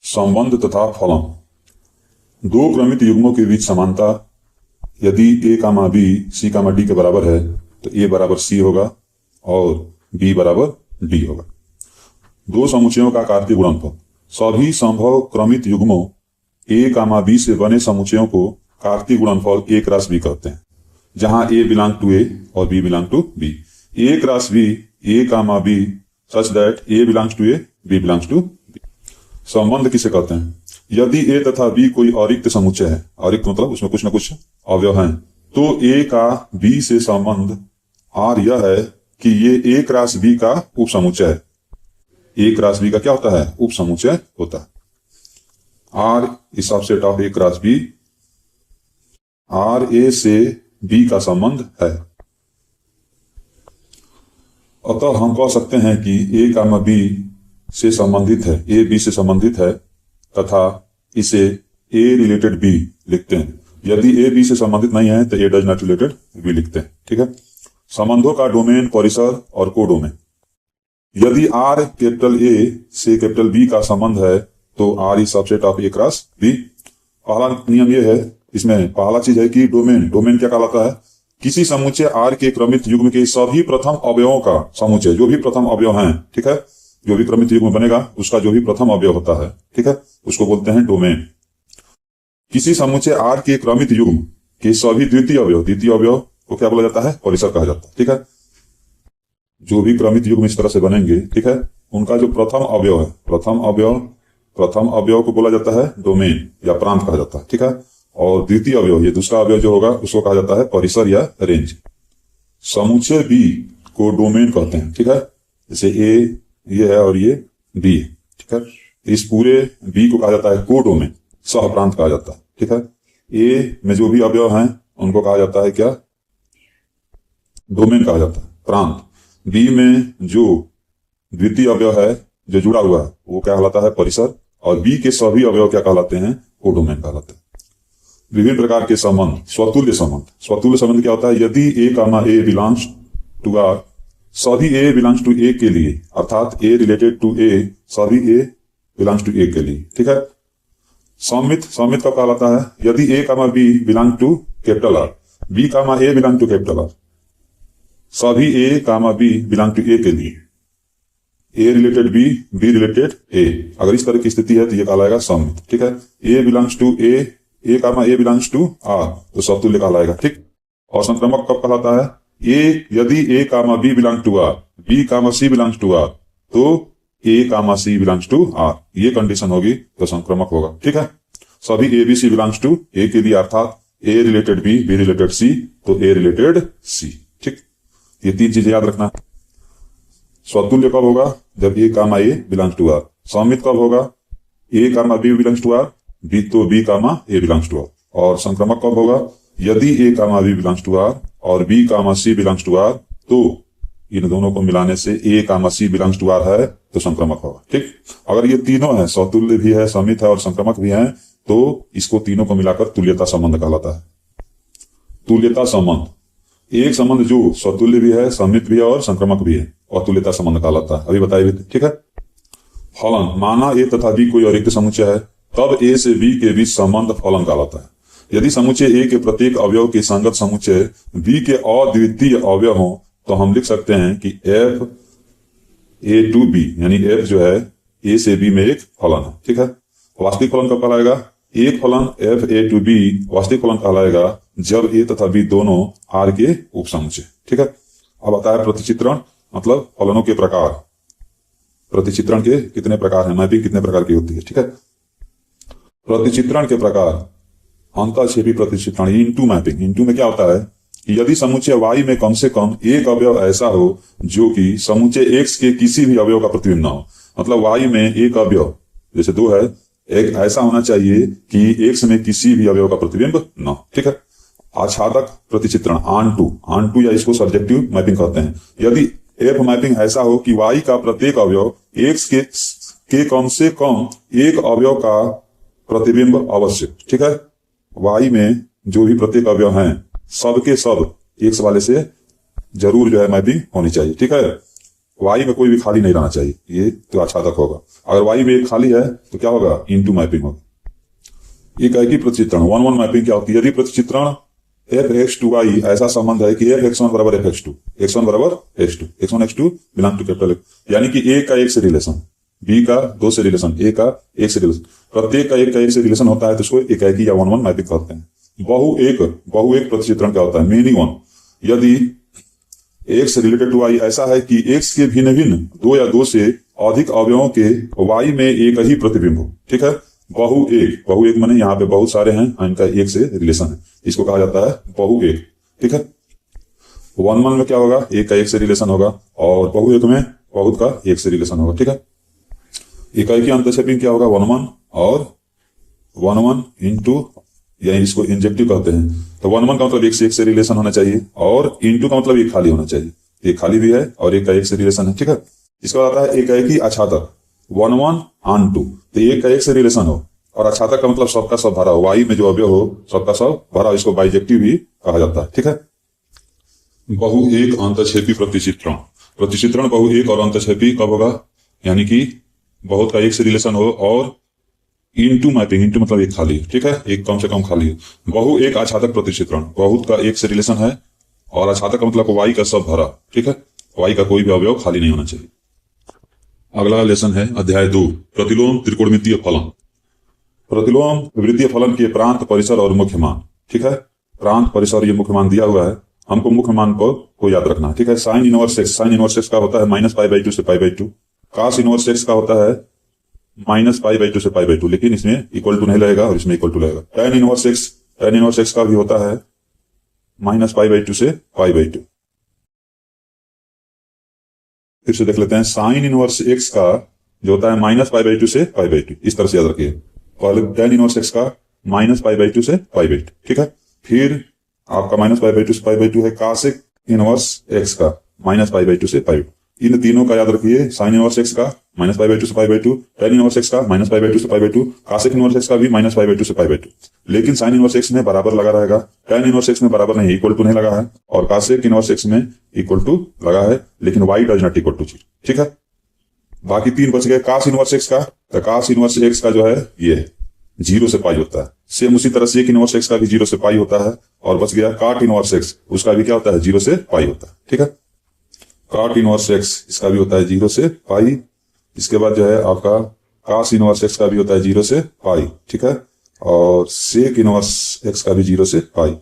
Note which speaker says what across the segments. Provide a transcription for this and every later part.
Speaker 1: संबंध तथा फलन। दो क्रमित युग्मों के बीच समानता यदि a comma b c comma d के बराबर है तो a बराबर c होगा और b बराबर d होगा। दो समुच्चयों का कार्तीय गुणनफल। सभी संभव क्रमित युग्मों a कामा b से बने समुच्चयों को कार्तीय गुणनफल a क्रॉस b कहते हैं, जहां a बिलोंग टू a और b belong to b। a cross b a comma b such that a belongs to a b belongs to b। संबंध किसे कहते हैं? यदि a तथा b कोई अरिक्त समुच्चय है, अरिक्त मतलब उसमें कुछ न कुछ अवयव हैं, तो a का b से संबंध r यह है कि ये a क्रॉस b का उप समुच्चय है। a क्रॉस b का क्या होता है? उप समुच्चय होता है। r इस subset of a cross b, r a से b का संबंध है। अतः हम कह सकते हैं कि a कामा b से संबंधित है, a b से संबंधित है तथा इसे a रिलेटेड b लिखते हैं। यदि a b से संबंधित नहीं है तो a does not related b लिखते हैं। ठीक है। संबंधों का डोमेन, परिसर और कोडोमेन। यदि r कैपिटल A से कैपिटल B का संबंध है तो r is subset of a cross b। पहला नियम यह है, इसमें पहला चीज है कि डोमेन। डोमेन क्या कहलाता है? किसी समुच्चय r के क्रमित युग्म के सभी प्रथम अवयवों का समुच्चय, जो भी प्रथम अवयव हैं, ठीक है, जो भी क्रमित युग्म बनेगा उसका जो भी प्रथम अवयव होता है, ठीक है, उसको बोलते हैं डोमेन। किसी समुच्चय r के क्रमित युग्म के सभी द्वितीय अवयव को क्या बोला जाता है? परिसर कहा जाता है। ठीक है। जो भी क्रमित युग्म इस तरह से बनेंगे, ठीक है, उनका जो प्रथम अवयव है, प्रथम अवयव को बोला जाता है डोमेन या प्रांत कहा जाता है। ठीक है। और द्वितीय अवयव, ये दूसरा अवयव जो होगा उसको कहा जाता है परिसर या रेंज। समुच्चय b को डोमेन कहते हैं। ठीक है। जैसे a ये है और ये b है। ठीक है। इस पूरे b को कहा जाता है कोडोमेन, सह प्रांत कहा जाता है। ठीक है। a में जो भी अवयव हैं उनको कहा जाता है क्या? डोमेन कहा जाता है, प्रांत। b में जो द्वितीय अवयव है जो जुड़ा हुआ है वो क्या कहलाता है? परिसर। और b के सभी अवयव क्या कहलाते हैं? कोडोमेन कहलाते हैं। विभिन्न प्रकार के संबंध। स्वतुल्य संबंध। स्वतुल्य संबंध क्या होता है? यदि a comma a belongs to r, सभी a बिलोंग्स टू a के लिए, अर्थात a रिलेटेड टू a, सभी a बिलोंग्स टू a के लिए। ठीक है। सममित कब कहलाता है? यदि a comma b belong to capital R, b comma a belong to capital R, सभी a comma b belong to a के लिए, a related b, b related a। अगर इस तरह की स्थिति है तो ये कहलाएगा सममित। ठीक है। a belongs to a comma a belongs to r तो समतुल्य कहलाएगा। ठीक। और संक्रमक कब कहलाता है? यदि a comma b belong to r, b comma c belongs to r, तो a comma c belongs to r, ये कंडीशन होगी तो संक्रमक होगा। ठीक है। सभी a b c belongs to a के लिए, अर्थात a related b, b related c, तो a रिलेटेड c। ठीक। ये तीन चीजें याद रखना। स्वतुल्य कब होगा? जब a comma a belongs to r। सममित कब होगा? a comma b belongs to r, b comma a belongs to r। और संक्रमक कब होगा? यदि a comma b belongs to r और b comma c belongs to r, तो इन दोनों को मिलाने से a comma c belongs to r है तो संक्रमक होगा। ठीक। अगर ये तीनों है, स्वतुल्य भी है, सममित है और संक्रमक भी है, तो इसको तीनों को मिलाकर तुल्यता संबंध कहलाता है। तुल्यता संबंध, एक संबंध जो स्वतुल्य भी है, सममित भी है और संक्रमक भी है, और तुल्यता संबंध कहलाता है। अभी बताइए। ठीक है। फलन। माना a तथा b कोई अरिक्त समुच्चय है, तब a से b के बीच संबंध फलन कहलाता है। यदि समुच्चय a के प्रत्येक अवयव के संगत समुच्चय b के अद्वितीय अवयव हो तो हम लिख सकते हैं कि f a to b, यानी f जो है a से b में एक फलन है। ठीक है। वास्तविक फलन कब कहलाएगा? एक फलन f a to b वास्तविक फलन कहलाएगा जब a तथा b दोनों r के उप समुच्चय। ठीक है। अब आता है प्रतिचित्रण, मतलब फलनों के प्रकार। प्रतिचित्रण के कितने प्रकार हैं, मैपिंग कितने प्रकार की होती है? ठीक है। प्रतिचित्रण के प्रकार। अंतःक्षेपी प्रतिचित्रण, इनटू मैपिंग। इनटू में क्या होता है कि यदि समुच्चय y में कम से कम एक अवयव ऐसा हो जो कि समुच्चय x के किसी भी अवयव का प्रतिबिंब न हो, मतलब y में एक अवयव जैसे 2 है, एक ऐसा होना चाहिए कि x में किसी भी अवयव का प्रतिबिंब न हो। ठीक है। आच्छादक प्रतिचित्रण, ऑन टू या इसको सब्जेक्टिव मैपिंग कहते हैं। यदि f मैपिंग ऐसा हो कि y का प्रत्येक अवयव x के कम से कम एक अवयव का प्रतिबिंब अवश्य। ठीक है। y में जो भी प्रत्येक अवयव हैं सब के सब x वाले से जरूर जो है मैपिंग होनी चाहिए। ठीक है। वाई में कोई भी खाली नहीं रहना चाहिए, ये तो आच्छादक होगा। अगर वाई में एक खाली है तो क्या होगा, इनटू मैपिंग होगा। एकाएकी प्रतिचित्रण 1-1 मैपिंग क्या होती है, यदि प्रतिचित्रण f(x)(y) ऐसा संबंध है कि f(x1) बराबर f(x2), x1 बराबर x2, x1 x2 belong to capital X, यानी कि a का 1 से रिलेशन, b का 2 से रिलेशन, a का 1 से रिलेशन, प्रत्येक का 1 से रिलेशन होता है तो उसको एकाएकी या 1-1 मैपिंग कहते हैं। बहु एक प्रतिचित्रण क्या होता है, मेनी वन, यदि x रिलेटेड टू y ऐसा है कि x के भिन्न भिन्न 2 या 2 से अधिक अवयवों के y में एक ही प्रतिबिंब हो। ठीक है, बहु एक माने यहाँ पे बहुत सारे हैं, इनका एक से रिलेशन है, इसको कहा जाता है बहु एक। ठीक है, 1-1 में क्या होगा, एक का 1 से रिलेशन होगा, और बहु एक में बहुत का 1 से रिलेशन होगा। ठीक है, एकाएकी अंतःक्षेपी क्या होगा, 1-1 और 1-1 इंटू, या इसको इंजेक्टिव कहते हैं, तो 1-1 का मतलब 1 से 1 से रिलेशन होना चाहिए, और इंटू का मतलब एक खाली होना चाहिए, एक खाली भी है और एक का 1 से रिलेशन है। ठीक है, इसका आता है एकाएकी अछातक 1-1 ऑन 2, तो एक का 1 से रिलेशन हो, और अछातक का मतलब सबका सब भरा हो, वाई में जो अवयव हो सबका सब भरा हो, इसको बाइजेक्टिव भी कहा जाता है। ठीक है, बहु एक अंतःक्षेपी प्रतिचित्रण बहु एक और अंतःक्षेपी कब होगा, यानी कि बहुत का 1 से रिलेशन हो और इंटू मैपिंग, इंटू मतलब एक खाली। ठीक है, एक कम से कम खाली है। बहु एक अछातक प्रतिचित्रण, बहुत का 1 से रिलेशन है और अछातक का मतलब वाई का सब भरा। ठीक है, वाई का कोई भी अवयव खाली नहीं होना चाहिए। अगला लेसन है अध्याय 2, प्रतिलोम त्रिकोणमितीय फलन। प्रतिलोम वृत्तीय फलन के प्रांत, परिसर और मुख्य मान। ठीक है, प्रांत, परिसर, ये मुख्य मान दिया हुआ है, हमको मुख्य मान को याद रखना है। ठीक है, साइन इनवर्स एक्स का होता है -π/2 से π/2, cos इनवर्स एक्स का होता है -π/2 से π/2, लेकिन इसमें इक्वल टू नहीं लगेगा और इसमें इक्वल टू लगेगा। tan इनवर्स एक्स का भी होता है -π/2 से π/2। फिर से देख लेते हैं, साइन इनवर्स एक्स का जो होता है -π/2 से π/2, इस तरह से याद रखिए। पहले tan इनवर्स एक्स का -π/2 से π/2। ठीक है, फिर आपका -π/2 से π/2 है cosec इनवर्स एक्स का -π/2 से π/2। इन तीनों का याद रखिए, साइन इनवर्स एक्स का -π/2 से π/2, tan इनवर्स एक्स का -π/2 से π/2, cosec इनवर्स एक्स का भी -π/2 से π/2। लेकिन साइन इनवर्स एक्स में बराबर लगा रहेगा, tan इनवर्स एक्स में बराबर नहीं, इक्वल टू नहीं लगा है, और cosec इनवर्स एक्स में इक्वल टू लगा है, लेकिन y does not equal to 0। ठीक है, बाकी 3 बच गए। cos इनवर्स एक्स का, तो cos इनवर्स एक्स का जो है ये 0 से पाई होता है, सेम उसी तरह से इनवर्स एक्स का भी 0 से पाई होता है, और बच गया cot इनवर्स एक्स, उसका भी क्या होता है, 0 से पाई होता है। ठीक है, cot इनवर्स एक्स इसका भी होता है 0 से पाई। इसके बाद जो है आपका cos इनवर्स एक्स का भी होता है 0 से पाई। ठीक है, और sec इनवर्स एक्स का भी 0 से पाई।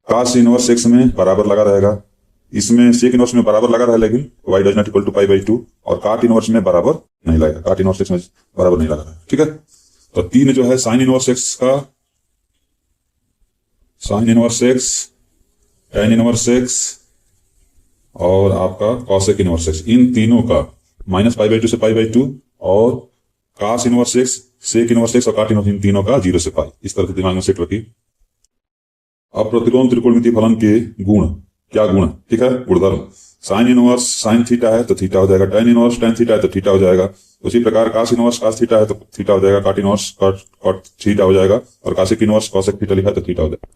Speaker 1: cos इनवर्स एक्स में बराबर लगा रहेगा, इसमें sec इनवर्स में बराबर लगा रहा है, लेकिन y does not equal to π/2, और cot इनवर्स में बराबर नहीं लगेगा, cot इनवर्स एक्स में बराबर नहीं लगा रहा है। ठीक है, तो 3 जो है साइन इनवर्स एक्स का, sign inverse x, tan inverse x और आपका cosec इनवर्स एक्स, इन तीनों का -π/2 से π/2, और cos inverse x, sec inverse x और cot इनवर्स, इन तीनों का 0 से पाई। इस तरह से दिमाग में सेट रखिए। अब प्रतिलोम त्रिकोणमितीय फलन के गुण, क्या गुण, ठीक है, गुणधर्म। साइन इनवर्स साइन थीटा है तो थीटा हो जाएगा, tan इनवर्स tan थीटा है तो थीटा हो जाएगा, उसी प्रकार cos इनवर्स cos थीटा है तो थीटा हो जाएगा, cot इनवर्स cot थीटा हो जाएगा, और cosec इनवर्स cosec थीटा लिखा है तो थीटा हो जाएगा।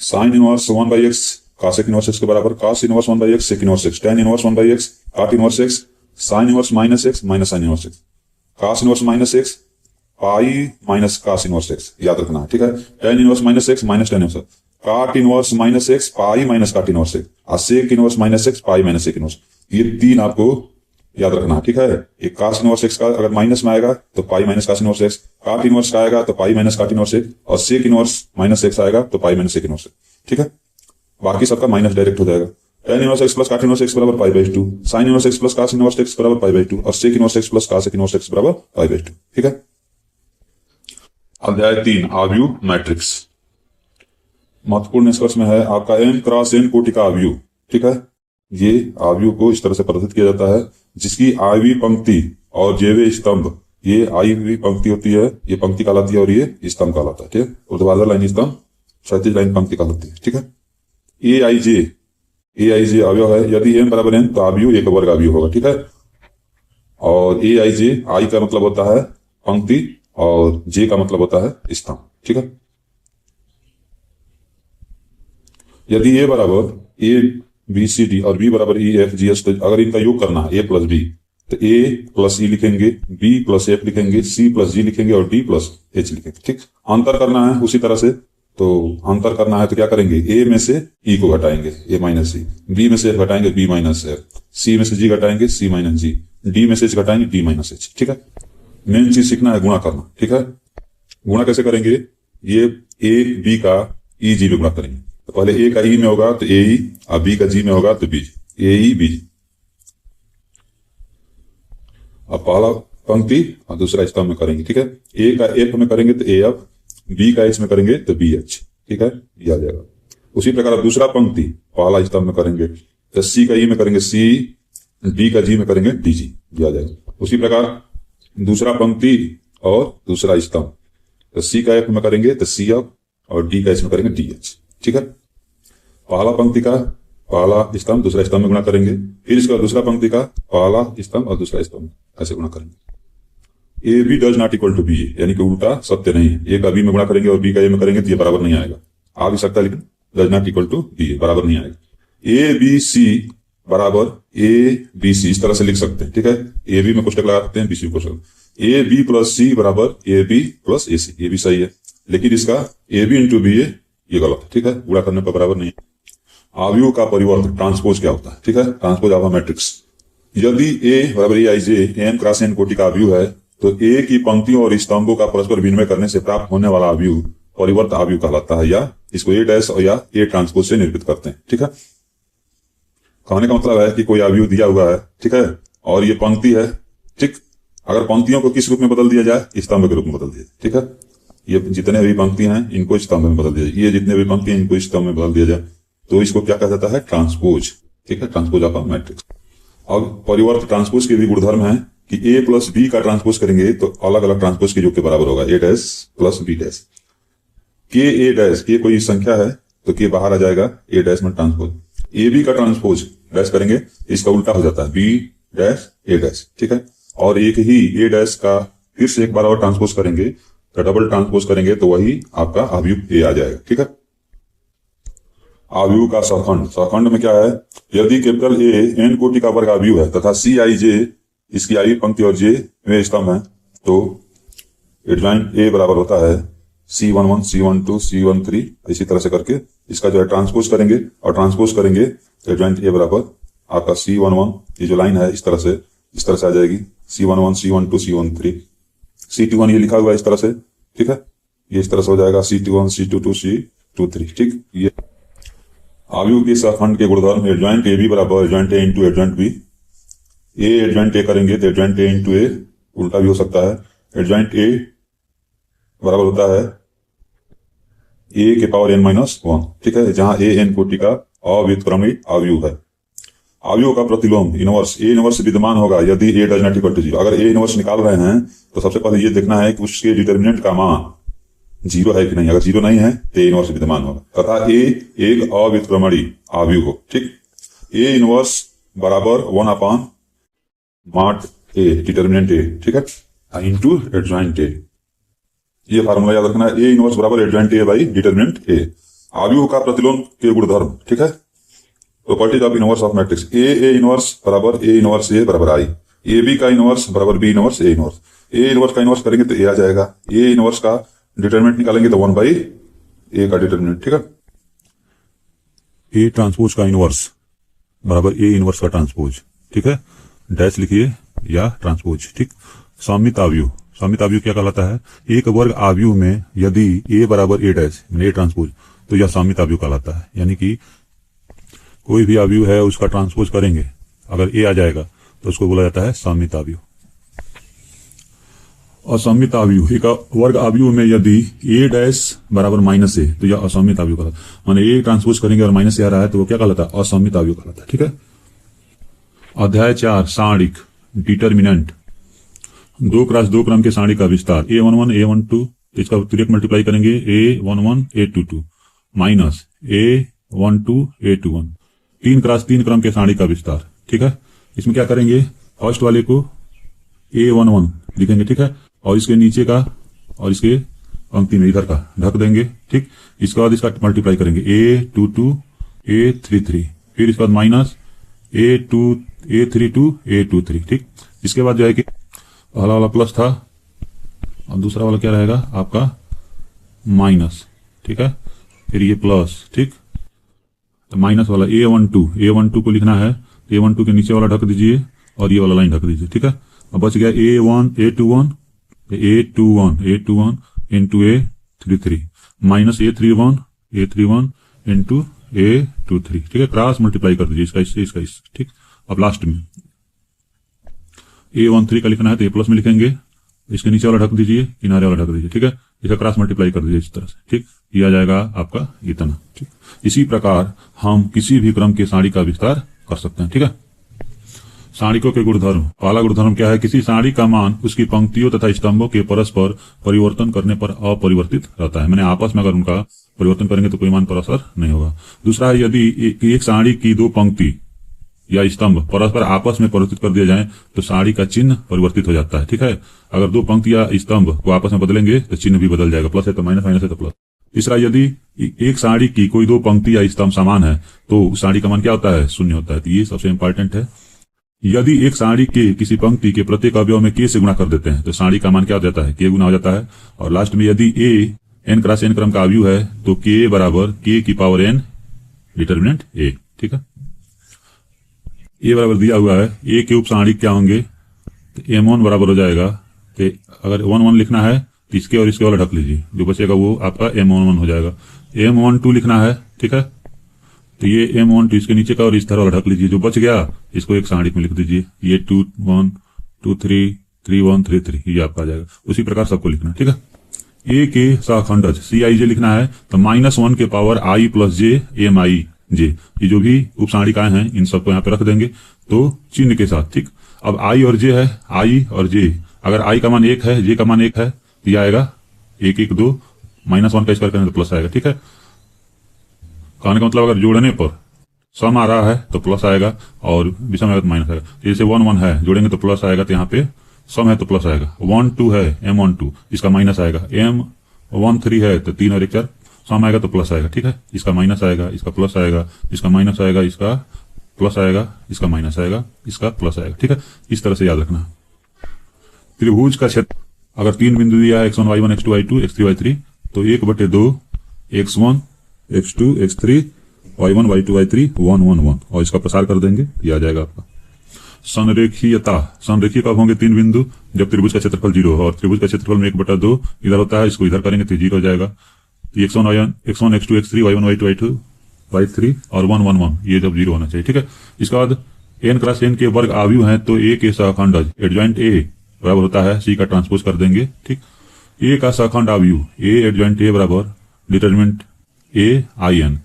Speaker 1: Sine inverse 1/x cosec inverse x के बराबर, cos inverse 1/x sec inverse x, tan inverse 1/x cot inverse x, sign inverse -x minus sign inverse x, cos inverse -x pi minus cos inverse x, याद रखना है। ठीक है, tan inverse -x minus tan inverse, cot inverse -x pi minus cot inverse x, और sec inverse -x pi minus sec inverse, ये 3 आपको याद रखना है। ठीक है, एक cos इनवर्स x का अगर माइनस में आएगा तो pi minus cos inverse x, cot inverse का आएगा तो pi minus cot inverse x, और sec इनवर्स -x आएगा तो pi minus sec inverse x। ठीक है, बाकी सबका माइनस डायरेक्ट हो जाएगा। tan inverse x plus cot inverse x बराबर π/2, sin inverse x plus cos inverse x बराबर π/2, और sec inverse x plus cosec inverse x बराबर π/2। ठीक है, अध्याय 3 आव्यूह मैट्रिक्स। महत्वपूर्ण निष्कर्ष में है आपका m क्रॉस n कोटि का आव्यूह। ठीक है, ये आव्यूह को इस तरह से प्रदर्शित किया जाता है, जिसकी आयवी पंक्ति और जेवे स्तंभ, ये आयवी पंक्ति होती है, ये पंक्ति कहलाती है, और ये स्तंभ कहलाता है। ठीक है, ऊर्ध्वाधर लाइन स्तंभ, क्षैतिज लाइन पंक्ति कहलाती है। ठीक है, aij अवयव है, यदि m बराबर n तो आव्यूह एक वर्ग आव्यूह होगा। ठीक है, और aij, आई का मतलब होता है पंक्ति और j का मतलब होता है स्तंभ। ठीक है, यदि a बराबर a बी सी डी और बी बराबर ई एफ जी एच। तो अगर इनका योग करना है ए प्लस बी, तो ए प्लस ई लिखेंगे, बी प्लस एफ लिखेंगे, सी प्लस जी लिखेंगे और डी प्लस एच लिखेंगे। ठीक, अंतर करना है उसी तरह से। तो अंतर करना है तो क्या करेंगे, ए में से ई को घटाएंगे, ए माइनस सी, बी में से एफ घटाएंगे, बी माइनस एफ, सी में से जी घटाएंगे, सी माइनस जी, डी में से एच घटाएंगे, डी माइनस एच। ठीक है, मेन चीज सीखना है गुणा करना। ठीक है, गुणा कैसे करेंगे, ये ए बी का ई जी में गुणा करेंगे। तो पहले ए का ई में होगा तो ए ई, और बी का जी में होगा तो बी जी, ए ई बी जी। अब पहला पंक्ति और दूसरा स्तंभ में करेंगे। ठीक है, ए का एफ में करेंगे तो ए एफ, बी का एच में करेंगे तो बी एच। ठीक है, ये आ जाएगा। उसी प्रकार अब दूसरा पंक्ति पहला स्तंभ में करेंगे तो सी का ई में करेंगे सी, डी का जी में करेंगे डी जी, ये आ जाएगा। उसी प्रकार दूसरा पंक्ति और दूसरा स्तंभ, तो सी का एफ में करेंगे तो सी एफ और डी का एच में करेंगे डी एच। ठीक है, पहला पंक्ति का पहला स्तंभ दूसरा स्तंभ में गुणा करेंगे, फिर इसका दूसरा पंक्ति का पहला स्तंभ और दूसरा स्तंभ ऐसे गुणा करेंगे। A B does not equal to B, यानी कि उल्टा सत्य नहीं है। ए का बी में गुणा करेंगे और बी का ए में करेंगे तो ये बराबर नहीं आएगा। आ भी सकता है लेकिन does not equal to B बराबर नहीं आएगा। ए बी सी बराबर ए बी सी, इस तरह से लिख सकते हैं। ठीक है, ए बी में कोष्टक लगा सकते हैं, बी सी में कोष्टक। ए बी प्लस सी बराबर ए बी प्लस ए सी, ये भी सही है, लेकिन इसका ए बी इंटू बी ए ये गलत है। ठीक है, गुणा करने पर बराबर नहीं। आव्यूह का परिवर्तन ट्रांसपोज क्या होता है। ठीक है, ट्रांसपोज ऑफ अ मैट्रिक्स। यदि ए बराबर ए आई जे एन क्रॉस एन कोटि का आव्यूह है तो ए की पंक्तियों और स्तंभों का परस्पर विनिमय करने से प्राप्त होने वाला आव्यूह परिवर्त आव्यूह कहलाता है, या इसको ए डैश या ए ट्रांसपोज से निरूपित करते हैं। ठीक है, कहने का मतलब है कि कोई आव्यूह दिया हुआ है, ठीक है, और ये पंक्ति है। ठीक, अगर पंक्तियों को किस रूप में बदल दिया जाए, स्तंभ के रूप में बदल दिया जाए। ठीक है, ये जितने भी पंक्ति हैं इनको स्तंभ में बदल दिया जाए, ये जितने भी पंक्ति हैं इनको स्तंभ में बदल दिया जाए, तो इसको क्या कहा जाता है, ट्रांसपोज। ठीक है, ट्रांसपोज ऑफ अ मैट्रिक्स। अब परिवर्त ट्रांसपोज के भी गुणधर्म है कि ए प्लस बी का ट्रांसपोज करेंगे तो अलग अलग ट्रांसपोज के योग के बराबर होगा, ए डैश प्लस बी डैश। के ए डैश, के कोई संख्या है तो के बाहर आ जाएगा, ए डैश में ट्रांसपोज। ए बी का ट्रांसपोज डैश करेंगे इसका उल्टा हो जाता है, बी डैश ए डैश। ठीक है, और एक ही ए डैश का फिर से एक बार और ट्रांसपोज करेंगे तो डबल ट्रांसपोज करेंगे तो वही आपका आव्यूह ए आ जाएगा। ठीक है, आव्यूह का सहखंड। सहखंड में क्या है, यदि कैपिटल ए एन कोटि का वर्ग आव्यूह है तथा सी आई जे इसकी आई पंक्ति और जे में स्तंभ है, तो एडजॉइंट ए बराबर होता है C11, C12, C13, इसी तरह से करके इसका जो है ट्रांसपोज करेंगे और ट्रांसपोज करेंगे तो एडजॉइंट ए बराबर आपका C11, ये जो लाइन है इस तरह से आ जाएगी, C11, C12, C13, C21 ये लिखा हुआ है इस तरह से। ठीक है, ये इस तरह से हो जाएगा C21, C22, C23। ठीक, ये आव्यूह के सहखंड के गुणधर्म। एडजॉइंट ए बी बराबर adjoint A into adjoint B. A adjoint A करेंगे तो एडजॉइंट ए इंटू ए, उल्टा भी हो सकता है। एडजॉइंट ए बराबर होता है ए के पावर n माइनस 1। ठीक है, जहां ए एन कोटि का अव्युत्क्रमित आव्यूह है। आव्यूह का प्रतिलोम इनवर्स, ए इनवर्स विद्यमान होगा यदि ए डज नॉट इक्वल टू 0। अगर ए इनवर्स निकाल रहे हैं तो सबसे पहले ये देखना है कि उसके डिटर्मिनेंट का मान 0 है कि नहीं। अगर 0 नहीं है तो ए इनवर्स विद्यमान होगा तथा ए एक अव्युत्क्रमणी आव्यूह हो। ठीक, ए इनवर्स बराबर 1 मॉड ए डिटर्मिनेंट ए। ठीक है, इंटू एडजॉइंट ए, ये फार्मूला याद रखना है, ए इनवर्स बराबर adjoint A by determinant A. आव्यूह का प्रतिलोम के गुणधर्म। ठीक है, properties of inverse of matrix. A inverse बराबर ए इनवर्स ए बराबर आई, ए बी का इनवर्स बराबर B inverse A inverse. A inverse का इनवर्स करेंगे तो ए आ जाएगा, ए इनवर्स का डिटरमिनेंट निकालेंगे तो 1 बाई ए का डिटरमिनेंट। ठीक है, ए ट्रांसपोज का इनवर्स बराबर ए इनवर्स का ट्रांसपोज। ठीक है, डैश लिखिए या ट्रांसपोज। ठीक, सममित आव्यूह। सममित आव्यूह क्या कहलाता है, एक वर्ग आव्यूह में यदि ए बराबर ए डैश ए ट्रांसपोज तो यह सममित आव्यूह कहलाता है। यानी कि कोई भी आव्यूह है उसका ट्रांसपोज करेंगे, अगर ए आ जाएगा तो उसको बोला जाता है सममित आव्यूह। असममित आव्यूह, एक वर्ग आव्यूह में यदि ए डैश बराबर माइनस ए तो यह असममित आव्यूह कहलाता है। माने ए ट्रांसपोज करेंगे और माइनस ए आ रहा है तो वो क्या कहलाता है, असममित आव्यूह कहलाता है। ठीक है, अध्याय 4 सारणिक डिटर्मिनेंट। 2 क्रॉस 2 क्रम के सारणी का विस्तार। A11, A12, इसका तुरंत मल्टीप्लाई करेंगे A11, A22 minus A12, A21। 3 cross 3 क्रम के सारणी का विस्तार। ठीक है, इसमें क्या करेंगे, फर्स्ट वाले को A11 लिखेंगे। ठीक है, और इसके नीचे का और इसके पंक्ति में इधर का ढक देंगे। ठीक, इसके बाद इसका मल्टीप्लाई करेंगे A22, A33 फिर इसके बाद माइनस A32 A23, ठीक। इसके बाद जो है कि पहला वाला प्लस था और दूसरा वाला क्या रहेगा आपका माइनस, ठीक है। फिर ये प्लस, ठीक। तो माइनस वाला A12 को लिखना है, A12 के नीचे वाला ढक दीजिए और ये वाला लाइन ढक दीजिए, ठीक है। अब बच गया A21 into A33 minus A31 into A23, ठीक है। क्रॉस मल्टीप्लाई कर दीजिए इसका इस, ठीक। अब लास्ट में A13 का लिखना है तो A प्लस में लिखेंगे, इसके नीचे वाला ढक दीजिए, किनारे वाला ढक दीजिए, ठीक है। इसका क्रॉस मल्टीप्लाई कर दीजिए इस तरह से, ठीक। ये आ जाएगा आपका इतना, ठीक। इसी प्रकार हम किसी भी क्रम के सारणी का विस्तार कर सकते हैं, ठीक है। सारणिकों के गुणधर्म। पहला गुणधर्म क्या है? किसी सारणी का मान उसकी पंक्तियों तथा स्तंभों के परस्पर परिवर्तन करने पर अपरिवर्तित रहता है। मैंने आपस में अगर उनका परिवर्तन करेंगे तो कोई मान पर असर नहीं होगा। दूसरा है, यदि एक सारणी की दो पंक्ति या स्तंभ परस्पर आपस में परिवर्तित कर दिया जाए तो सारणी का चिन्ह परिवर्तित हो जाता है, ठीक है। अगर दो पंक्ति या स्तंभ को आपस में बदलेंगे तो चिन्ह भी बदल जाएगा, प्लस है तो माइनस, माइनस है तो प्लस। तीसरा, यदि एक सारणी की कोई दो पंक्ति या स्तंभ समान है तो सारणी का मान क्या होता है? शून्य होता है। तो ये सबसे इंपॉर्टेंट है। यदि एक सारणी के किसी पंक्ति के प्रत्येक अवयव में k से गुणा कर देते हैं तो सारणी का मान क्या हो जाता है? k गुना हो जाता है। और लास्ट में यदि a n क्रॉस n क्रम का अवयव है तो k बराबर k की पावर n डिटर्मिनेंट a, ठीक है। a बराबर दिया हुआ है, a के उप सारणी क्या होंगे? तो m1 बराबर हो जाएगा, तो अगर 1 1 लिखना है तो इसके और इसके वाला ढक लीजिए, जो बचेगा वो आपका m11 हो जाएगा। m12 लिखना है, ठीक है, तो ये M12 इसके नीचे का और इस तरह वाला ढक लीजिए, जो बच गया इसको एक सारणी में लिख दीजिए, ये 2 1 2 3 3 1 3 3, ये आपका आ जाएगा। उसी प्रकार सबको लिखना, ठीक है। ए के सहखंडज CIJ लिखना है तो -1 के power I plus J MIJ, ये जो भी उप सारणिकाएं हैं इन सबको यहाँ पे रख देंगे तो चिन्ह के साथ, ठीक। अब I और J है, I और J, अगर I का मान 1 है, J का मान 1 है तो ये आएगा 1 1 2, -1 का स्क्वायर करें तो प्लस आएगा, ठीक है। कहने का मतलब अगर जोड़ने पर सम आ रहा है तो प्लस आएगा और विषम आएगा तो माइनस आएगा। जैसे 1 1 है, जोड़ेंगे तो प्लस आएगा, तो यहाँ पे सम है तो प्लस आएगा। 1 2 है, M12 इसका माइनस आएगा। M13 है तो 3 और 1 4, सम आएगा तो प्लस आएगा, ठीक है। इसका माइनस आएगा, इसका प्लस आएगा, इसका माइनस आएगा, इसका प्लस आएगा, इसका माइनस आएगा, इसका प्लस आएगा, ठीक है। इस तरह से याद रखना। त्रिभुज का क्षेत्र अगर 3 बिंदु दिया है x1 y1 x2 y2 x3 y3 तो 1/2 x1 x2 x3 y1 y2 y3 1 1 1 और इसका प्रसार कर देंगे, ये आ जाएगा आपका। संरेखीयता। संरेखीय कब होंगे? 3 बिंदु जब त्रिभुज का क्षेत्रफल 0 हो, और त्रिभुज का क्षेत्रफल में 1/2 इधर होता है, इसको इधर करेंगे तो 0 हो जाएगा। x1 x2 x3 y1 y2 y2 y3 और 1 1 1, ये जब 0 होना चाहिए, ठीक है। इसके बाद n क्रॉस n के वर्ग आव्यूह हैं तो a के सहखंडज एडजॉइंट a बराबर होता है c का ट्रांसपोज कर देंगे, ठीक। a का सहखंड आव्यूह a एडजॉइंट a बराबर डिटरमिनेंट a I n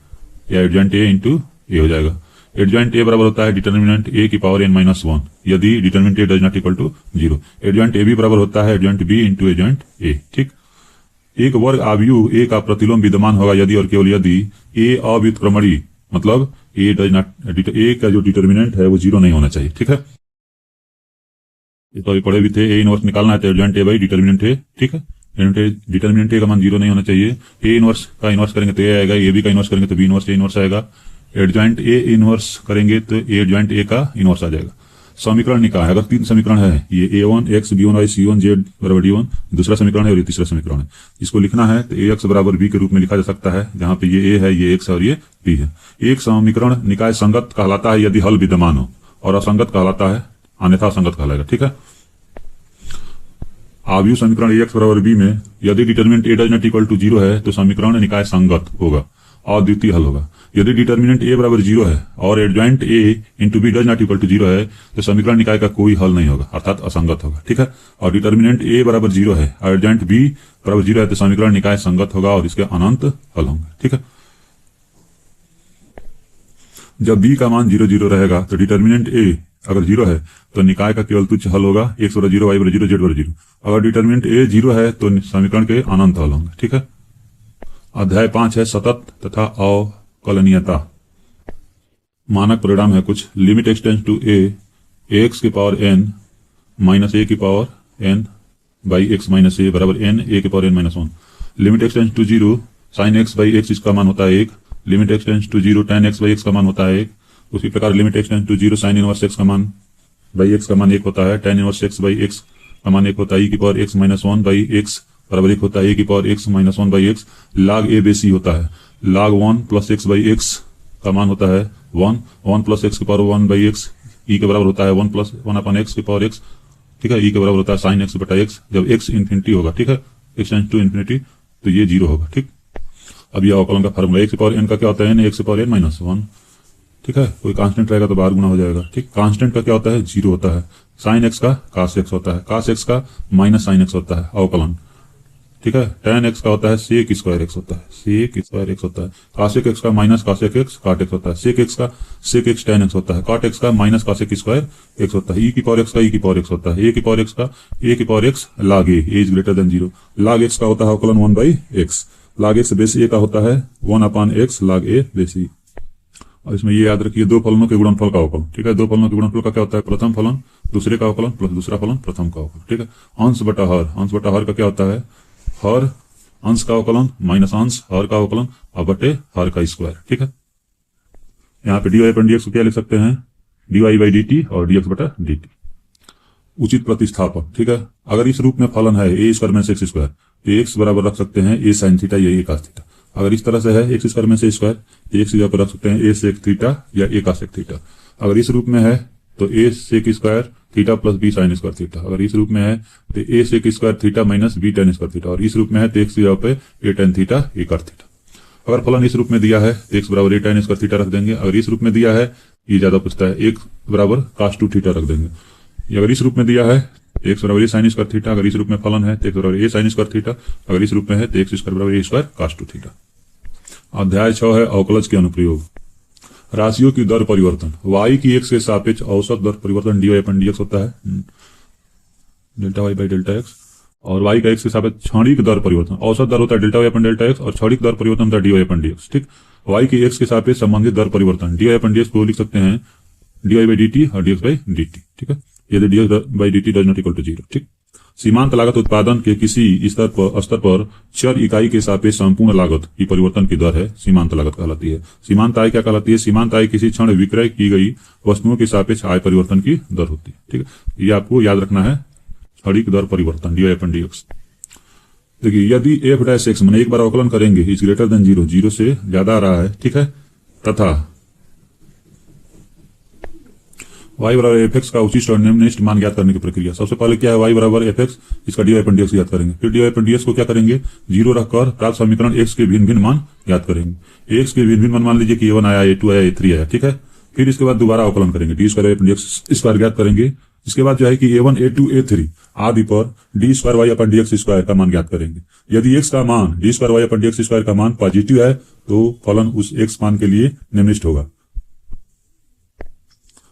Speaker 1: या एडजॉइंट a इंटू a हो जाएगा। एडजॉइंट a बराबर होता है डिटर्मिनेंट a की पावर n-1 यदि determinant a does not equal to 0। Adjoint a भी बराबर होता है adjoint b into adjoint a, ठीक। एक वर्ग आव्यूह a का प्रतिलोम विद्यमान होगा यदि और केवल यदि a अव्युत्क्रमणीय, मतलब a डज नॉट, a का जो डिटर्मिनेंट है वो 0 नहीं होना चाहिए, ठीक है। तो पढ़े भी थे, a इनवर्स निकालना है तो adjoint a by determinant a, ठीक है। डिटर्मिनेंट a का मान 0 नहीं होना चाहिए। a इनवर्स का इनवर्स करेंगे तो a आएगा, a b का इनवर्स करेंगे तो b इनवर्स a इनवर्स आएगा। एडजॉइंट a इनवर्स करेंगे तो a एडजॉइंट a का इनवर्स आ जाएगा। समीकरण निकाय, अगर 3 समीकरण है, ये a1 x b1 y c1 z बराबर d1 दूसरा समीकरण है और ये तीसरा समीकरण है, इसको लिखना है तो ax बराबर b के रूप में लिखा जा सकता है, जहां पे ये a है, ये x है और ये b है। एक समीकरण निकाय संगत कहलाता है यदि हल विद्यमान हो, और असंगत कहलाता है अन्यथा असंगत कहलाएगा, ठीक है। आव्यूह समीकरण ax बराबर b में यदि determinant a does not equal to 0 है तो समीकरण निकाय संगत होगा और द्वितीय हल होगा। यदि डिटर्मिनेंट a बराबर 0 है और adjoint a into b does not equal to 0 है तो समीकरण निकाय का कोई हल नहीं होगा, अर्थात असंगत होगा, ठीक है। और डिटर्मिनेंट a बराबर 0 है और एडजॉइंट b बराबर 0 है तो समीकरण निकाय संगत होगा और इसके अनंत हल होंगे, ठीक है। जब b का मान 0 0 रहेगा तो डिटर्मिनेंट a अगर 0 है तो निकाय का केवल तुच्छ हल होगा, x बराबर 0 y बराबर 0 z बराबर 0। अगर डिटर्मिनेंट a 0 है तो समीकरण के अनंत हल होंगे, ठीक है। अध्याय 5 है सतत तथा अवकलनीयता। मानक परिणाम है कुछ। Limit extends to a x की पावर n माइनस a की power n by x minus a बराबर n a की power n minus 1। Limit extends to 0 sine x by x इसका मान होता है 1। Limit extends to 0 tan x by x का मान होता है 1। उसी प्रकार limit x tend to 0 sine inverse x का मान बाई एक्स का मान 1 होता है, tan inverse x by x का मान 1 होता है, e की पावर x माइनस 1 बाई एक्स बराबर 1 होता है, e की पावर x minus 1 by x log a base c होता है, log 1 plus x by x का मान होता है 1 प्लस x की पावर 1 बाई एक्स e के बराबर होता है 1 प्लस 1 अपन x की पावर x, ठीक है, e के बराबर होता है साइन x बटा x, जब x इन्फिनिटी होगा, ठीक है, x टेंड्स टू इन्फिनिटी तो ये 0 होगा, ठीक। अब ये अवकलन का फार्मूला x की पावर n का क्या होता है, n x की पावर n माइनस 1, ठीक है, कोई कांस्टेंट रहेगा तो बाहर गुना हो जाएगा, ठीक। कांस्टेंट का क्या होता है, 0 होता है, साइन x का cos x होता है, cos x का माइनस साइन x होता है अवकलन, ठीक है, tan x का होता है sec स्क्वायर x होता है, sec स्क्वायर x होता है, cos x का minus cos x cot x होता है, sec x का sec x tan x होता है, cot x का minus cos x square x होता है, e की पावर x का e की पावर x होता है, a की पावर x का a की पावर x log a is greater than 0, log x का होता है अवकलन 1 by x, log x base a का होता है 1 upon x log a base e। और इसमें ये याद रखिए दो फलनों के गुणनफल का अवकलन, ठीक है, दो फलनों के गुणनफल का क्या होता है, प्रथम फलन दूसरे का अवकलन प्लस दूसरा फलन प्रथम का अवकलन, ठीक है। अंश बटा हर का क्या होता है, हर अंश का अवकलन माइनस अंश हर का अवकलन और बटे हर का स्क्वायर, ठीक है। यहाँ पे dy अपन dx को क्या लिख सकते हैं, dy बाई dt और dx बटा dt। उचित प्रतिस्थापन, ठीक है, अगर इस रूप में फलन है a स्क्वायर में एक्स स्क्वायर तो x बराबर रख सकते हैं a साइन थीटा या a cos थीटा, अगर इस तरह से है एक्स स्क्वायर में से स्क्वायर तो x जगह पर रख सकते हैं a सेक थीटा या a cos थीटा, अगर इस रूप में है तो a sec square theta plus b sine square theta, अगर इस रूप में है तो a sec square theta minus b tan square theta, और इस रूप में है तो x की जगह पे a tan theta a cot theta. अगर फलन इस रूप में दिया है तो x बराबर a tan स्क्वायर थीटा रख देंगे, अगर इस रूप में दिया है ये ज्यादा पूछता है x बराबर cos 2 थीटा रख देंगे, अगर इस रूप में दिया है तो x बराबर a साइन स्क्वायर थीटा, अगर इस रूप में फलन है तो x बराबर a साइन स्क्वायर थीटा, अगर इस रूप में है तो x स्क्वायर बराबर a स्क्वायर cos 2 थीटा। अध्याय 6 है अवकलज के अनुप्रयोग। राशियों की दर परिवर्तन, y की x के सापेक्ष औसत दर परिवर्तन dy अपन dx होता है delta y by delta x, और y का x के सापेक्ष क्षणिक दर परिवर्तन, औसत दर होता है डेल्टा y अपन डेल्टा x और क्षणिक दर परिवर्तन होता है dy अपन dx, ठीक। y की x के सापेक्ष संबंधित दर परिवर्तन dy अपन dx को लिख सकते हैं dy बाई dt और dx बाई dt, ठीक है, यदि dx by dt does not equal to 0, ठीक। सीमांत लागत उत्पादन के किसी स्तर पर चर इकाई के सापेक्ष संपूर्ण लागत की परिवर्तन की दर है सीमांत लागत कहलाती है। सीमांत आय क्या कहलाती है, सीमांत आय किसी क्षण विक्रय की गई वस्तुओं के सापेक्ष आय परिवर्तन की दर होती है, ठीक है, ये आपको याद रखना है, क्षणिक दर परिवर्तन dy अपन dx। देखिए यदि f डैश x मैंने एक बार अवकलन करेंगे इज ग्रेटर देन 0, 0 से ज्यादा आ रहा है, ठीक है, तथा y बराबर एफ एक्स का उचित और निम्नलिखित मान ज्ञात करने की प्रक्रिया। सबसे पहले क्या है, y बराबर एफ एक्स, इसका dy अपन dx ज्ञात करेंगे, फिर dy अपन dx को क्या करेंगे 0 रखकर प्राप्त समीकरण x के भिन्न भिन्न मान ज्ञात करेंगे। x के भिन्न भिन्न मान मान लीजिए कि a1 आया, a2 आया, a3 आया, ठीक है, फिर इसके बाद दोबारा अवकलन करेंगे, D square upon dx square ज्ञात करेंगे। इसके बाद जो है कि a1 a2 a3 आदि पर डी स्क्वायर वाई अपन dx स्क्वायर का मान ज्ञात करेंगे। यदि x का मान डी स्क्वायर वाई अपन dx स्क्वायर का मान पॉजिटिव है तो फलन उस x मान के लिए निम्नलिखित होगा,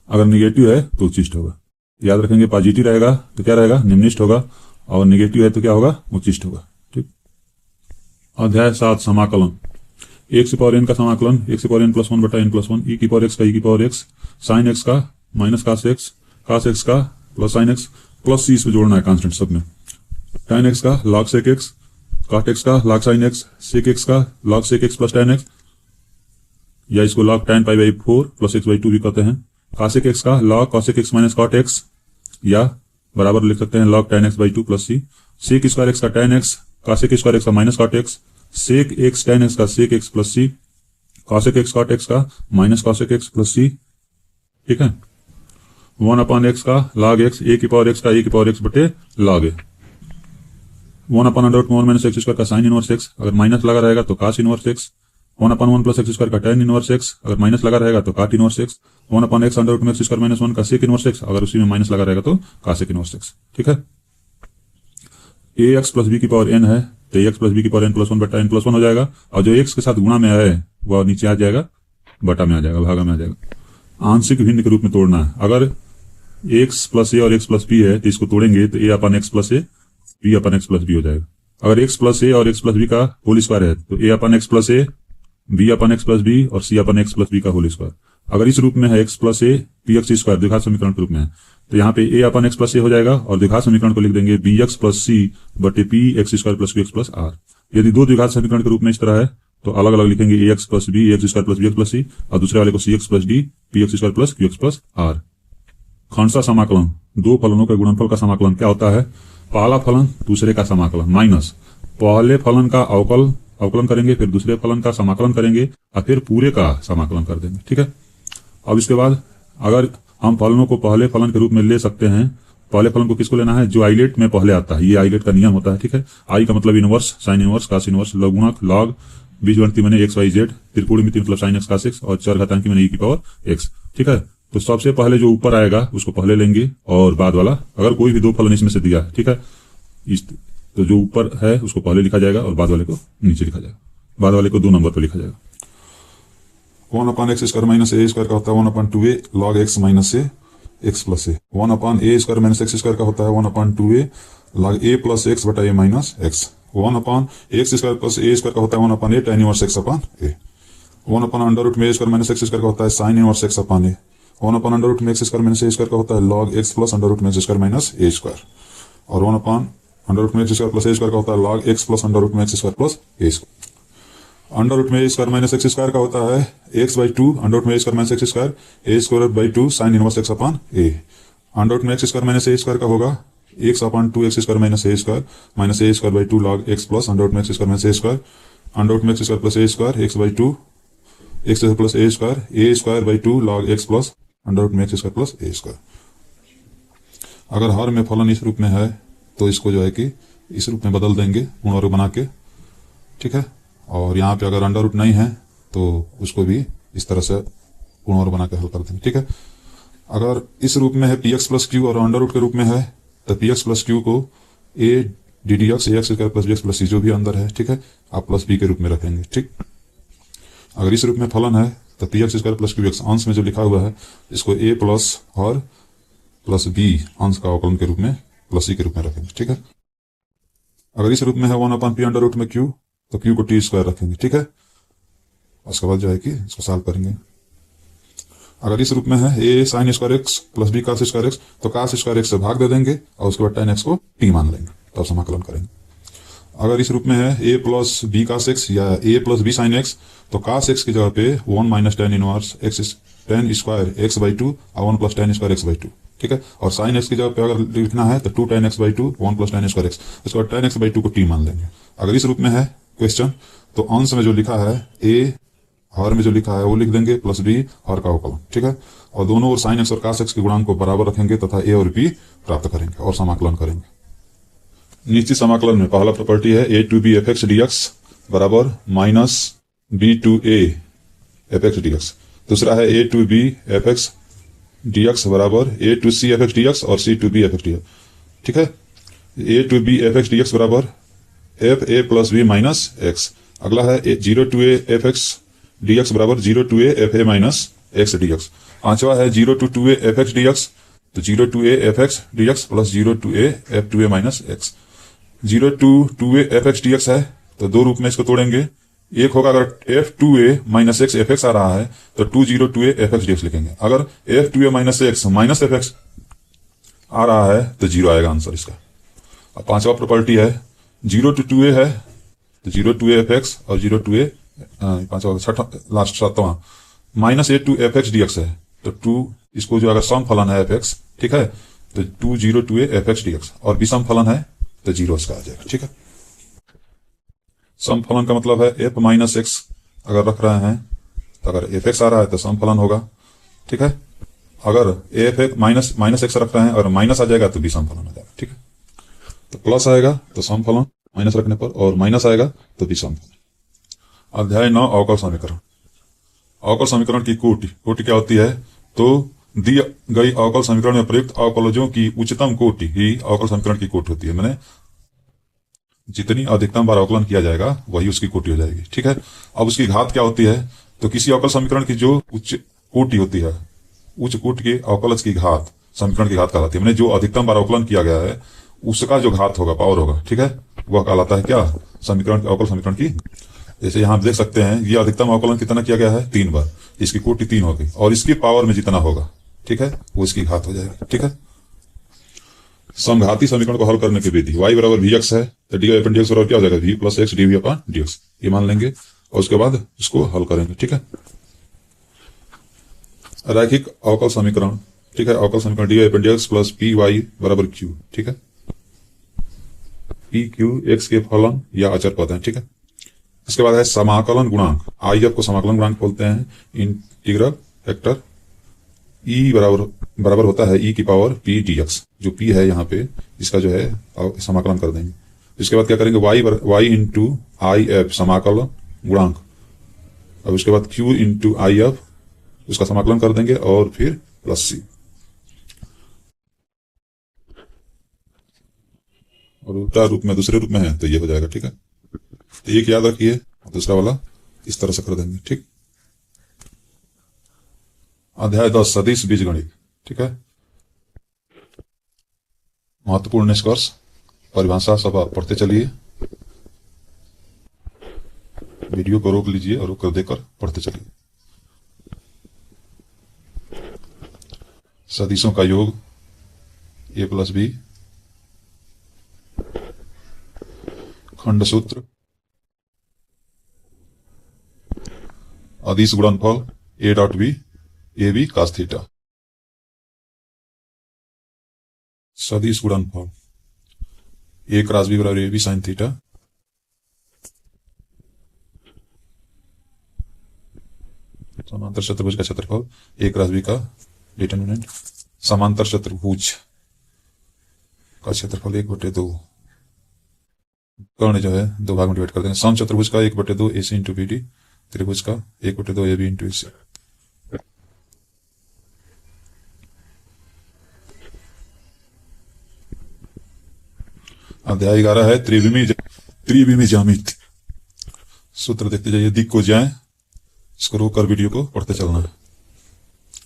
Speaker 1: अगर निगेटिव है तो उच्चिष्ट होगा। याद रखेंगे पॉजिटिव रहेगा तो क्या रहेगा, निम्नलिखित होगा, और निगेटिव है तो क्या होगा, उच्चिष्ट होगा, ठीक। अध्याय 7 समाकलन। x की पावर n का समाकलन x की पावर n प्लस 1 बटा n प्लस 1 e की पावर x का e की पावर x साइन x का माइनस cos x का plus sign x plus c इसमें जोड़ना है कांस्टेंट सब में, tan x का log sec x, cot x का log sin x, sec x का log sec x plus tan x, या इसको log tan pi by 4 plus x by 2 भी कहते हैं, cos x का log cos x minus cot x, या बराबर लिख सकते हैं log tan x by 2 plus c, sec square x का tan x, cos x square x का minus cot x, sec x tan x का sec x plus c, cos x cot x का minus cos x plus c, ठीक है। 1 upon x का log x, a की पावर x का a की पावर x बटे log a, 1 upon under root 1 minus x square का साइन इनवर्स x, अगर माइनस लगा रहेगा तो cos inverse x, 1 upon 1 plus x square का tan इनवर्स x, अगर माइनस लगा रहेगा तो cot inverse x, 1 upon x under root x square minus 1 का sec इनवर्स x, अगर उसी में माइनस लगा रहेगा तो cos इनवर्स x, ठीक है। ax प्लस b की पावर n है तो ax प्लस b की पावर n प्लस 1 बटा n प्लस 1 हो जाएगा, और जो x के साथ गुणा में है वह नीचे आ जाएगा, बटा में आ जाएगा, भागा में आ जाएगा। आंशिक भिन्न के रूप में तोड़ना है, अगर x प्लस a और x प्लस b है तो इसको तोड़ेंगे तो a upon x plus a b upon x plus b हो जाएगा। अगर x प्लस a और x प्लस b का होल स्क्वायर है तो a upon x plus a, b upon x plus b और c अपन x प्लस b का whole square. अगर इस रूप में है x plus a px square द्विघात समीकरण के रूप में है तो यहाँ पे a upon x plus a हो जाएगा, और द्विघात समीकरण को लिख देंगे bx प्लस c बटे p x square plus qx plus r। यदि दो द्विघात समीकरण के रूप में इस तरह है तो अलग अलग लिखेंगे a x plus b, a x square plus b x plus c, और दूसरे वाले को c x plus d, p x square plus q x plus r. खंडसा समाकलन, दो फलनों के गुणनफल का समाकलन क्या होता है? पहला फलन दूसरे का समाकलन माइनस पहले फलन का अवकलन करेंगे, फिर दूसरे फलन का समाकलन करेंगे और फिर पूरे का समाकलन कर देंगे। ठीक है। अब इसके बाद अगर हम फलनों को पहले फलन के रूप में ले सकते हैं, पहले फलन को किसको लेना है? जो आइलेट में पहले आता है, ये आइलेट का नियम होता है। ठीक है। आई का मतलब इनवर्स, साइन इनवर्स, कास इनवर्स, लघुगणक, लॉग, बीजगणित मैंने एक्स वाई जेड, त्रिकोणमिति मतलब साइन एक्स कास एक्स, और चरघातांकी मैंने ई की पावर एक्स। ठीक है। तो सबसे पहले जो ऊपर आएगा उसको पहले लेंगे और बाद वाला, अगर कोई भी दो फलन इसमें से दिया है, ठीक है, तो जो ऊपर है उसको पहले लिखा जाएगा और बाद वाले को नीचे लिखा जाएगा, बाद वाले को 2 नंबर पर लिखा जाएगा। 1/x square minus a square का होता है 1/2a log x minus a x plus a. 1/a square minus x square का होता है 1/2a log a plus x बटा a minus x. 1/x square plus a square का होता है 1/a tan inverse x upon a. 1/√में a square minus x square का होता है sine inverse x upon a. 1/√में x square minus a square का होता है log x प्लस √में x square minus a square. और 1/√में x square plus a square का होता है log x प्लस √में x square plus a square. Under में a square minus x square का होता है x/2 अंडर में a square minus x square a square by 2 sine inverse x upon a. Under में x square minus a square का होगा x/2 x square minus a square by 2 log x plus under में x square minus a square under में x square plus a square x/2 x plus a square by 2 log x plus under में x square plus a square. अगर हर में फलन इस रूप में है तो इसको जो है कि इस रूप में बदल देंगे गुणवर्ग बना के। ठीक है। और यहाँ पे अगर अंडर रूट नहीं है तो उसको भी इस तरह से गुणवर्ग बना के हल कर देंगे। ठीक है। अगर इस रूप में है पी एक्स प्लस क्यू और अंडर रूट के रूप में है तो पी एक्स प्लस क्यू को a d d x x square plus b x plus c जो भी अंदर है, ठीक है, आप प्लस बी के रूप में रखेंगे। ठीक। अगर इस रूप में फलन है तो P x square plus q x अंश में जो लिखा हुआ है इसको ए प्लस और प्लस बी अंश का अवकलन के रूप में प्लस सी के रूप में रखेंगे। ठीक है। अगर इस रूप में है 1/p अंडर रूट में क्यू तो क्यू को टी स्क्वायर रखेंगे। ठीक है। उसके बाद जो है कि इसको सॉल्व करेंगे। अगर इस रूप में है a sine square x plus b cos square x तो कास स्क्वायर एक्स से भाग दे देंगे और उसके बाद tan एक्स को टी मान लेंगे तो समाकलन करेंगे। अगर इस रूप में है ए प्लस बी कास एक्स या ए प्लस बी साइन एक्स तो कास एक्स की जगह पे 1 minus tan inverse x tan square x by 2 और 1 plus tan square x by 2। ठीक है। और साइन एक्स की जगह पे अगर लिखना है तो 2 tan x by 2 1 plus tan square x, उसके बाद tan एक्स बाई 2 को टी मान लेंगे। अगर इस रूप में है क्वेश्चन तो अंश में जो लिखा है ए, हर में जो लिखा है वो लिख देंगे प्लस बी हर का अवकलन। ठीक है। और दोनों ओर साइन एक्स और कास एक्स के गुणांक को बराबर रखेंगे तथा ए और बी प्राप्त करेंगे और समाकलन करेंगे। नीचे समाकलन में पहला प्रॉपर्टी है a to b f x d x बराबर minus b to a f x d x. दूसरा है a to b f x d x बराबर a to c f x d x और c to b f x d x. ठीक है। A to b f x d x बराबर f a plus b minus x. अगला है 0 to a f x d x बराबर 0 to a F A minus x d x. पांचवा है 0 to 2a F x d x तो 0 to a f x d x plus 0 to a F 2a minus x. 0 to 2a F x d x है तो दो रूप में इसको तोड़ेंगे। एक होगा अगर f 2a minus x f x आ रहा है तो 0 to a f x d x लिखेंगे। अगर f 2a minus x minus f x आ रहा है तो 0 आएगा आंसर इसका। अब पांचवा प्रॉपर्टी है 0 to 2a है तो 0 to a एफ एक्स और 0 to a पांचवा छठा लास्ट सातवां minus a to f x d x है तो 2 इसको जो अगर सम फलन है एफ एक्स, ठीक है, तो 2 0 to a f x d x और विषम फलन है तो 0 इसका आ जाएगा। ठीक है। सम फलन का मतलब है एफ माइनस एक्स अगर रख रहे हैं तो अगर एफ एक्स आ रहा है तो सम फलन होगा। ठीक है। अगर एफ एक्स माइनस एक्स रख रहे हैं और माइनस आ जाएगा तो विषम फलन आ जाएगा। ठीक है। तो प्लस आएगा तो सम फलन माइनस रखने पर और माइनस आएगा तो विषम फलन। अध्याय 9 अवकल समीकरण। अवकल समीकरण की कोटि क्या होती है? तो दी गई अवकल समीकरण में प्रयुक्त अवकलजों की उच्चतम कोटि ही अवकल समीकरण की कोटि होती है। मैंने जितनी अधिकतम बार अवकलन किया जाएगा वही उसकी कोटि हो जाएगी। ठीक है। अब उसकी घात क्या होती है? तो किसी अवकल समीकरण की जो उच्च कोटि होती है, उच्च कोटि के अवकलज की घात समीकरण की घात कहलाती है। मैंने जो अधिकतम बार अवकलन किया गया है उसका जो घात होगा, पावर होगा, ठीक है, वह कहलाता है क्या? समीकरण, अवकल समीकरण की। जैसे यहां आप देख सकते हैं ये अधिकतम अवकलन कितना किया गया है? 3 बार। इसकी कोटि 3 हो गई और इसकी पावर में जितना होगा, ठीक है, वो इसकी घात हो जाएगी। ठीक है। समघाती समीकरण को हल करने की विधि y बराबर वी एक्स है तो d y upon d x बराबर क्या हो जाएगा? v plus x d v upon d x, ये मान लेंगे। और उसके बाद इसको हल करेंगे। ठीक है, रैखिक अवकल समीकरण। ठीक है, अवकल समीकरण d upon d x plus p y बराबर क्यू। ठीक है, पी क्यू एक्स के फलन या अचर पद है। ठीक है, इसके बाद है समाकलन गुणांक। आई एफ को समाकलन गुणांक बोलते हैं। इंटीग्रल फैक्टर ई बराबर होता है ई की पावर पी डी एक्स। जो पी है यहाँ पे इसका जो है समाकलन कर देंगे। इसके बाद क्या करेंगे, वाई इंटू आई एफ समाकलन गुणांक। अब उसके बाद क्यू इंटू आई एफ उसका समाकलन कर देंगे और फिर प्लस सी। और उल्टा रूप में दूसरे रूप में है तो ये हो जाएगा। ठीक है, तो एक याद रखिए, दूसरा वाला इस तरह से कर देंगे। ठीक, अध्याय 10 सदिश बीजगणित। ठीक है, महत्वपूर्ण निष्कर्ष परिभाषा सब आप पढ़ते चलिए। वीडियो को रोक लीजिए और रोक कर देकर पढ़ते चलिए। सदिशों का योग ए प्लस बी, खंड सूत्र, अदिश गुणनफल a dot b a b cos theta. सदिश गुणनफल ए क्रॉस बी बराबर ए बी साइन थीटा। समांतर चतुर्भुज का क्षेत्रफल ए क्रॉस बी का डिटर्मिनेंट। समांतर चतुर्भुज का क्षेत्रफल 1/2। कर्ण जो है दो भाग में डिवाइड कर देंगे। सम चतुर्भुज का 1/2 ए सी इंटू बी डी। त्रिभुज का 1/2 ए बी इंटू सी। अध्याय 11 है त्रिविमी ज्यामिति। सूत्र देखते जाइए, दिख को जाए, इसको रोक कर वीडियो को पढ़ते चलना है।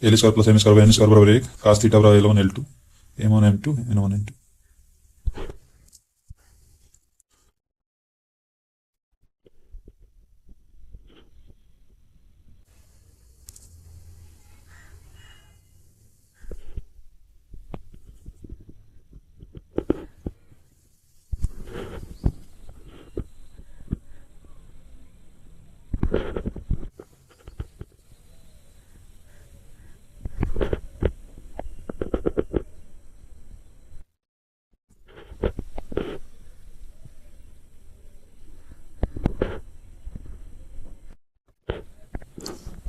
Speaker 1: L square plus m square n square बराबर 1 कास थीटा बराबर L1 L2 M1 M2 N1 N2।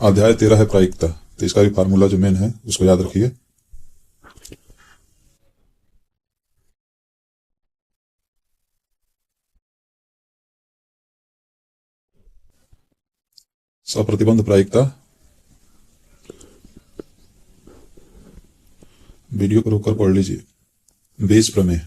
Speaker 1: अध्याय 13 है प्रायिकता। तो इसका भी फार्मूला जो मेन है उसको याद रखिए। सप्रतिबंध प्रायिकता। वीडियो को रोककर पढ़ लीजिए। बेस प्रमेय।